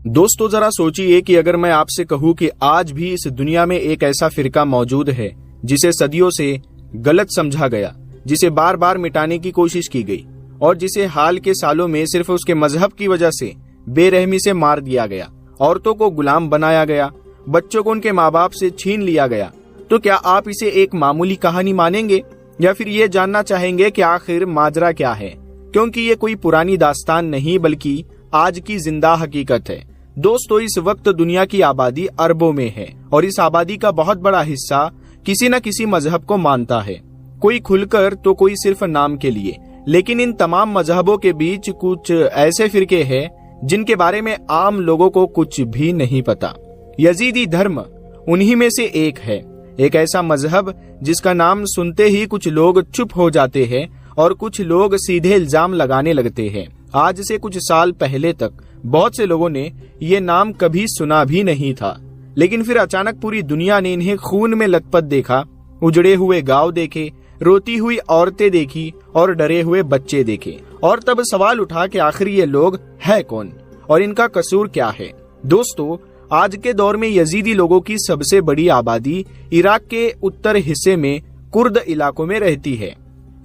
दोस्तों जरा सोचिए कि अगर मैं आपसे कहूं कि आज भी इस दुनिया में एक ऐसा फिरका मौजूद है जिसे सदियों से गलत समझा गया, जिसे बार बार मिटाने की कोशिश की गई और जिसे हाल के सालों में सिर्फ उसके मजहब की वजह से बेरहमी से मार दिया गया, औरतों को गुलाम बनाया गया, बच्चों को उनके माँ बाप से छीन लिया गया, तो क्या आप इसे एक मामूली कहानी मानेंगे या फिर ये जानना चाहेंगे कि आखिर माजरा क्या है? क्योंकि ये कोई पुरानी दास्तान नहीं बल्कि आज की जिंदा हकीकत है। दोस्तों, इस वक्त दुनिया की आबादी अरबों में है और इस आबादी का बहुत बड़ा हिस्सा किसी न किसी मजहब को मानता है, कोई खुलकर तो कोई सिर्फ नाम के लिए। लेकिन इन तमाम मजहबों के बीच कुछ ऐसे फिरके हैं जिनके बारे में आम लोगों को कुछ भी नहीं पता। यजीदी धर्म उन्हीं में से एक है, एक ऐसा मजहब जिसका नाम सुनते ही कुछ लोग चुप हो जाते हैं और कुछ लोग सीधे इल्जाम लगाने लगते हैं। आज से कुछ साल पहले तक बहुत से लोगों ने ये नाम कभी सुना भी नहीं था, लेकिन फिर अचानक पूरी दुनिया ने इन्हें खून में लथपथ देखा। उजड़े हुए गांव देखे, रोती हुई औरतें देखी और डरे हुए बच्चे देखे, और तब सवाल उठा कि आखिर ये लोग है कौन और इनका कसूर क्या है। दोस्तों, आज के दौर में यजीदी लोगों की सबसे बड़ी आबादी इराक के उत्तर हिस्से में कुर्द इलाकों में रहती है।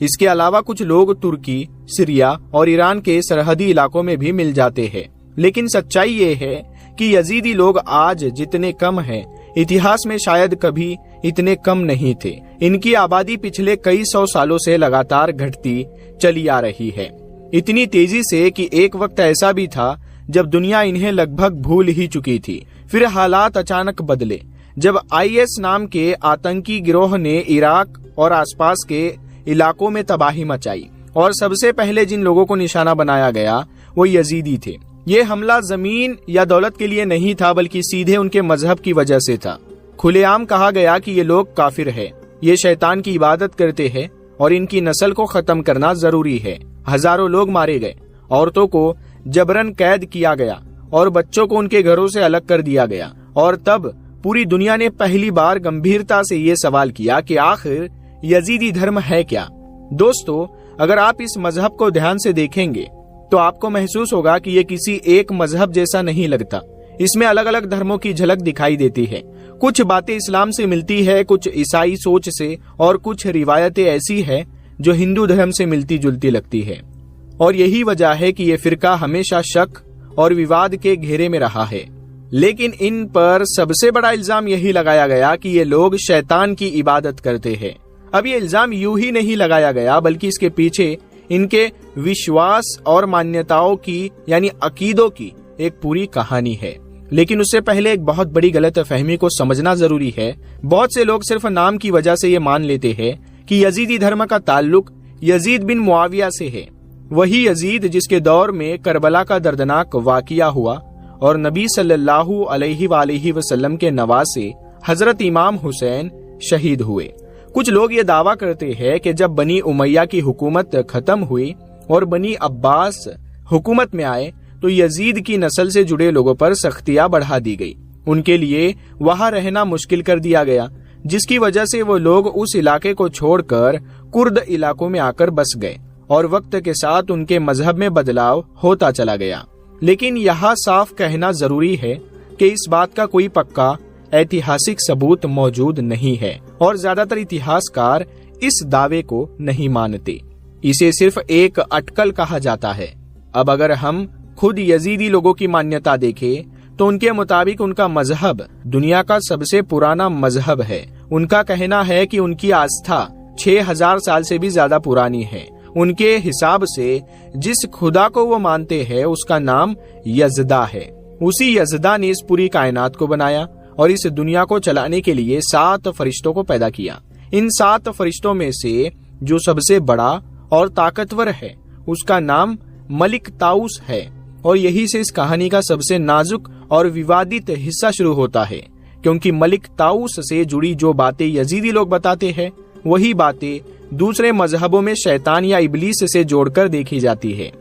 इसके अलावा कुछ लोग तुर्की, सीरिया और ईरान के सरहदी इलाकों में भी मिल जाते हैं। लेकिन सच्चाई ये है कि यजीदी लोग आज जितने कम हैं, इतिहास में शायद कभी इतने कम नहीं थे। इनकी आबादी पिछले कई सौ सालों से लगातार घटती चली आ रही है, इतनी तेजी से कि एक वक्त ऐसा भी था जब दुनिया इन्हें लगभग भूल ही चुकी थी। फिर हालात अचानक बदले जब आईएस नाम के आतंकी गिरोह ने इराक और आसपास के इलाकों में तबाही मचाई, और सबसे पहले जिन लोगों को निशाना बनाया गया वो यजीदी थे। ये हमला जमीन या दौलत के लिए नहीं था, बल्कि सीधे उनके मजहब की वजह से था। खुलेआम कहा गया कि ये लोग काफिर है, ये शैतान की इबादत करते हैं और इनकी नस्ल को खत्म करना जरूरी है। हजारों लोग मारे गए, औरतों को जबरन कैद किया गया और बच्चों को उनके घरों से अलग कर दिया गया। और तब पूरी दुनिया ने पहली बार गंभीरता से ये सवाल किया कि आखिर यजीदी धर्म है क्या। दोस्तों, अगर आप इस मजहब को ध्यान से देखेंगे तो आपको महसूस होगा कि ये किसी एक मजहब जैसा नहीं लगता। इसमें अलग अलग धर्मों की झलक दिखाई देती है। कुछ बातें इस्लाम से मिलती है, कुछ ईसाई सोच से, और कुछ रिवायतें ऐसी है जो हिंदू धर्म से मिलती जुलती लगती है। और यही वजह है कि ये फिरका हमेशा शक और विवाद के घेरे में रहा है। लेकिन इन पर सबसे बड़ा इल्जाम यही लगाया गया कि ये लोग शैतान की इबादत करते हैं। अब ये इल्जाम यूं ही नहीं लगाया गया, बल्कि इसके पीछे इनके विश्वास और मान्यताओं की यानी अकीदों की एक पूरी कहानी है। लेकिन उससे पहले एक बहुत बड़ी गलतफहमी को समझना जरूरी है। बहुत से लोग सिर्फ नाम की वजह से ये मान लेते हैं कि यजीदी धर्म का ताल्लुक यजीद बिन मुआविया से है, वही यजीद जिसके दौर में करबला का दर्दनाक वाकिया हुआ और नबी सल्लल्लाहु अलैहि वसल्लम के नवासे हजरत इमाम हुसैन शहीद हुए। कुछ लोग ये दावा करते हैं कि जब बनी उमैया की हुकूमत खत्म हुई और बनी अब्बास हुकूमत में आए तो यजीद की नस्ल से जुड़े लोगों पर सख्तियां बढ़ा दी गई। उनके लिए वहां रहना मुश्किल कर दिया गया, जिसकी वजह से वो लोग उस इलाके को छोड़कर कुर्द इलाकों में आकर बस गए और वक्त के साथ उनके मजहब में बदलाव होता चला गया। लेकिन यहाँ साफ कहना जरूरी है कि इस बात का कोई पक्का ऐतिहासिक सबूत मौजूद नहीं है और ज्यादातर इतिहासकार इस दावे को नहीं मानते। इसे सिर्फ एक अटकल कहा जाता है। अब अगर हम खुद यजीदी लोगों की मान्यता देखें तो उनके मुताबिक उनका मजहब दुनिया का सबसे पुराना मजहब है। उनका कहना है कि उनकी आस्था 6000 साल से भी ज्यादा पुरानी है। उनके हिसाब से जिस खुदा को वो मानते हैं उसका नाम यजदा है। उसी यजदा ने इस पूरी कायनात को बनाया और इस दुनिया को चलाने के लिए 7 फरिश्तों को पैदा किया। इन 7 फरिश्तों में से जो सबसे बड़ा और ताकतवर है उसका नाम मलिक ताउस है, और यही से इस कहानी का सबसे नाजुक और विवादित हिस्सा शुरू होता है, क्योंकि मलिक ताउस से जुड़ी जो बातें यजीदी लोग बताते हैं वही बातें दूसरे मजहबों में शैतान या इबलीस से जोड़कर देखी जाती है।